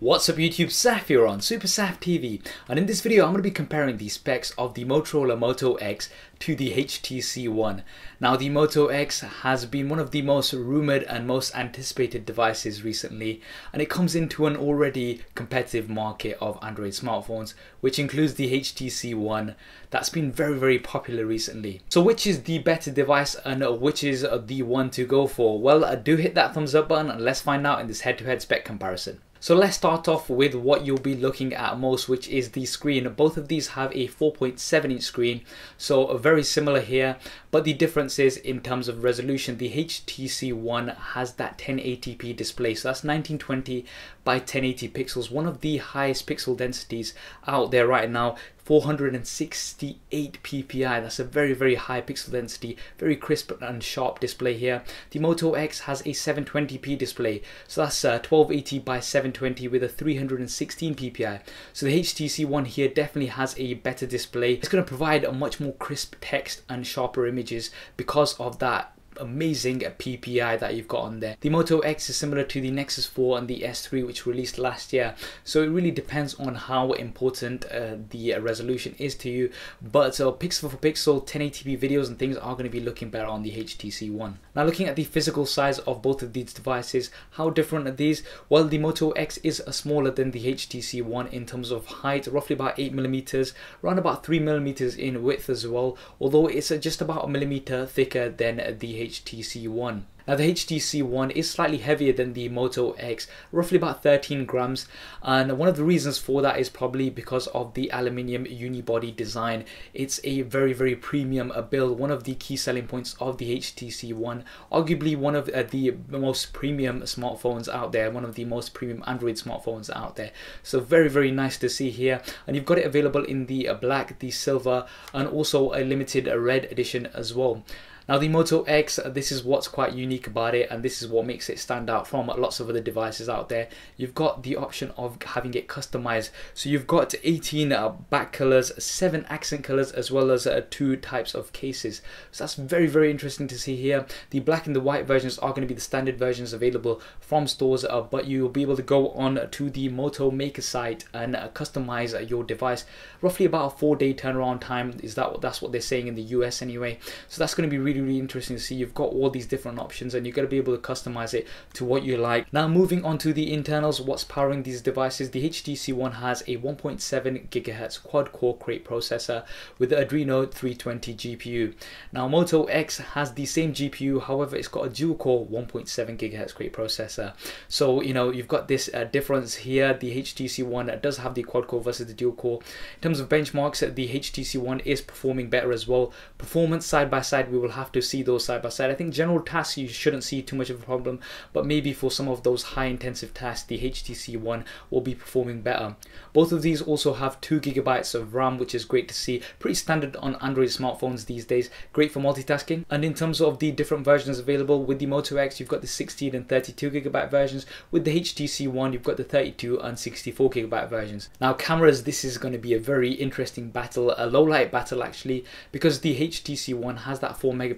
What's up YouTube, Saf here on Super Saf TV, and in this video I'm going to be comparing the specs of the Motorola Moto X to the HTC One. Now the Moto X has been one of the most rumoured and most anticipated devices recently, and it comes into an already competitive market of Android smartphones, which includes the HTC One that's been very popular recently. So which is the better device and which is the one to go for? Well, do hit that thumbs up button and let's find out in this head-to-head spec comparison. So let's start off with what you'll be looking at most, which is the screen. Both of these have a 4.7 inch screen, so very similar here, but the difference is in terms of resolution. The HTC One has that 1080p display, so that's 1920 by 1080 pixels, one of the highest pixel densities out there right now. 468 ppi, that's a very high pixel density, very crisp and sharp display here. The Moto X has a 720p display, so that's 1280 by 720 with a 316 ppi. So the HTC One here definitely has a better display. It's going to provide a much more crisp text and sharper images because of that amazing PPI that you've got on there. The Moto X is similar to the Nexus 4 and the S3, which released last year, so it really depends on how important the resolution is to you, but pixel for pixel 1080p videos and things are going to be looking better on the HTC One. Now looking at the physical size of both of these devices, how different are these? Well, the Moto X is smaller than the HTC One in terms of height, roughly about 8mm, around about 3mm in width as well, although it's just about a millimeter thicker than the HTC One. Now the HTC One is slightly heavier than the Moto X, roughly about 13 grams, and one of the reasons for that is probably because of the aluminium unibody design. It's a very premium build, one of the key selling points of the HTC One, arguably one of the most premium smartphones out there, one of the most premium Android smartphones out there. So very nice to see here, and you've got it available in the black, the silver, and also a limited red edition as well. Now the Moto X, this is what's quite unique about it, and this is what makes it stand out from lots of other devices out there. You've got the option of having it customized, so you've got 18 back colors, 7 accent colors, as well as 2 types of cases. So that's very interesting to see here. The black and the white versions are going to be the standard versions available from stores, but you'll be able to go on to the Moto Maker site and customize your device. Roughly about a 4-day turnaround time is that's what they're saying in the US anyway. So that's going to be really interesting to see. You've got all these different options and you're going to be able to customize it to what you like. Now moving on to the internals, what's powering these devices. The HTC One has a 1.7 GHz quad-core Crate processor with the Adreno 320 GPU. Now Moto X has the same GPU, however it's got a dual-core 1.7 GHz Crate processor. So you know, you've got this difference here. The HTC One does have the quad-core versus the dual-core. In terms of benchmarks, the HTC One is performing better as well. Performance side by side, we will have to see those side by side. I think general tasks you shouldn't see too much of a problem, but maybe for some of those high intensive tasks the HTC One will be performing better. Both of these also have 2 GB of RAM, which is great to see. Pretty standard on Android smartphones these days, great for multitasking. And in terms of the different versions available, with the Moto X you've got the 16 and 32 GB versions. With the HTC One you've got the 32 and 64 GB versions. Now cameras, this is going to be a very interesting battle, a low light battle actually, because the HTC One has that 4 megapixel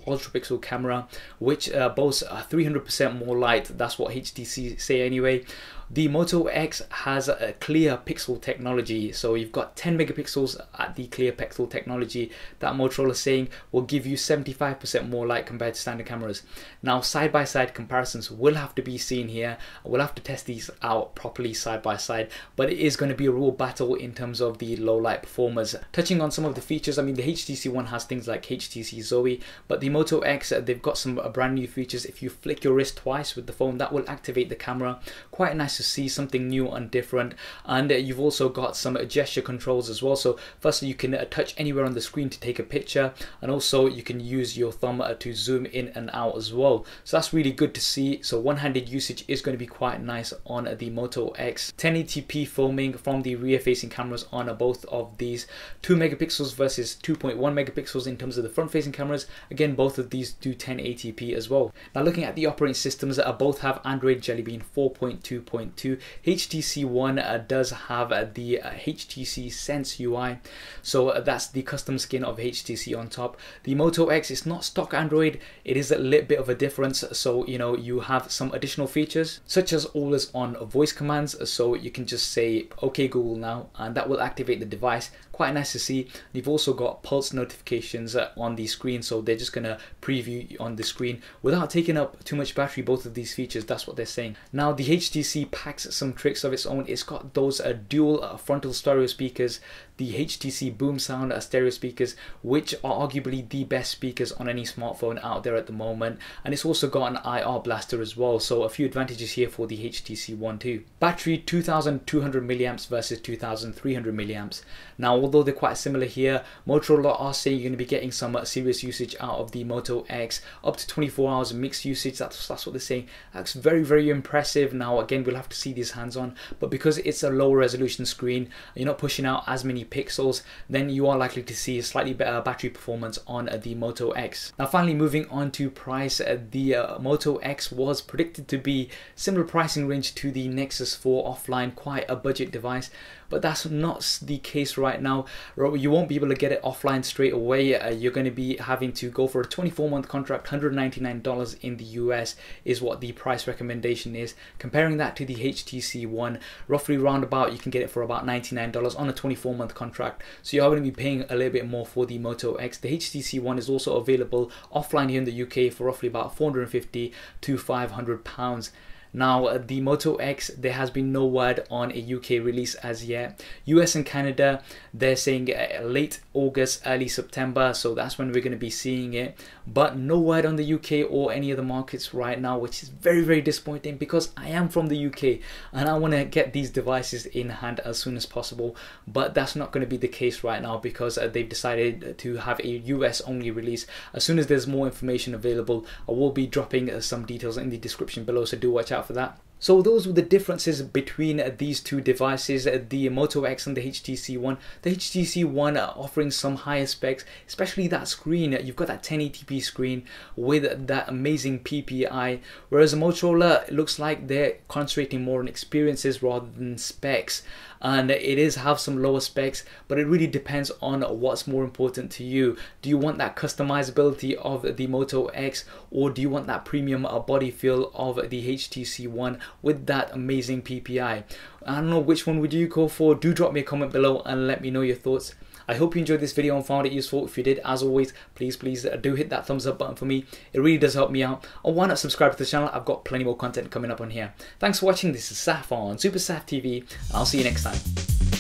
ultra pixel camera, which boasts 300% more light. That's what HTC say anyway. The Moto X has a clear pixel technology, so you've got 10 megapixels at the clear pixel technology that Motorola is saying will give you 75% more light compared to standard cameras. Now side by side comparisons will have to be seen here. We'll have to test these out properly side by side, but it is going to be a real battle in terms of the low light performers. Touching on some of the features, I mean the HTC One has things like HTC Zoe, but the Moto X, they've got some brand new features. If you flick your wrist twice with the phone, that will activate the camera. Quite nice to see, something new and different. And you've also got some gesture controls as well. So firstly, you can touch anywhere on the screen to take a picture, and also you can use your thumb to zoom in and out as well. So that's really good to see. So one-handed usage is going to be quite nice on the Moto X. 1080p filming from the rear facing cameras on both of these, 2 megapixels versus 2.1 megapixels in terms of the front facing cameras. Again, both of these do 1080p as well. Now looking at the operating systems, both have Android Jelly Bean 4.2.0 2.2. HTC One does have the HTC Sense UI, so that's the custom skin of HTC on top. The Moto X is not stock Android, it is a little bit of a difference. So you know, you have some additional features such as always on voice commands, so you can just say okay Google now and that will activate the device. Quite nice to see. You've also got pulse notifications on the screen, so they're just gonna preview on the screen without taking up too much battery. Both of these features, that's what they're saying. Now the HTC packs some tricks of its own. It's got those dual frontal stereo speakers, the HTC Boom Sound stereo speakers, which are arguably the best speakers on any smartphone out there at the moment, and it's also got an IR blaster as well, so a few advantages here for the HTC One too. Battery 2200 milliamps versus 2300 milliamps. Now although they're quite similar here, Motorola are saying you're going to be getting some serious usage out of the Moto X, up to 24 hours mixed usage. That's what they're saying. That's very impressive. Now again, we'll have to see these hands-on, but because it's a lower resolution screen, you're not pushing out as many pixels, then you are likely to see a slightly better battery performance on the Moto X. Now finally, moving on to price, the Moto X was predicted to be similar pricing range to the Nexus 4 offline, quite a budget device, but that's not the case right now. You won't be able to get it offline straight away. You're going to be having to go for a 24-month contract. $199 in the US is what the price recommendation is. Comparing that to the HTC One, roughly roundabout, you can get it for about $99 on a 24-month contract. So you are going to be paying a little bit more for the Moto X. The HTC One is also available offline here in the UK for roughly about £450 to £500. Now the Moto X, there has been no word on a UK release as yet. US and Canada, they're saying late August, early September, so that's when we're going to be seeing it, but no word on the UK or any other markets right now, which is very disappointing because I am from the UK and I want to get these devices in hand as soon as possible, but that's not going to be the case right now because they've decided to have a US only release. As soon as there's more information available, I will be dropping some details in the description below, so do watch out for that. So those were the differences between these two devices, the Moto X and the HTC One. The HTC One offering some higher specs, especially that screen. You've got that 1080p screen with that amazing PPI, whereas Motorola, it looks like they're concentrating more on experiences rather than specs. And it is have some lower specs, but it really depends on what's more important to you. Do you want that customizability of the Moto X, or do you want that premium body feel of the HTC One with that amazing PPI? I don't know, which one would you go for? Do drop me a comment below and let me know your thoughts. I hope you enjoyed this video and found it useful. If you did, as always, please do hit that thumbs up button for me. It really does help me out. And why not subscribe to the channel? I've got plenty more content coming up on here. Thanks for watching. This is Saf on Super Saf TV, and I'll see you next time.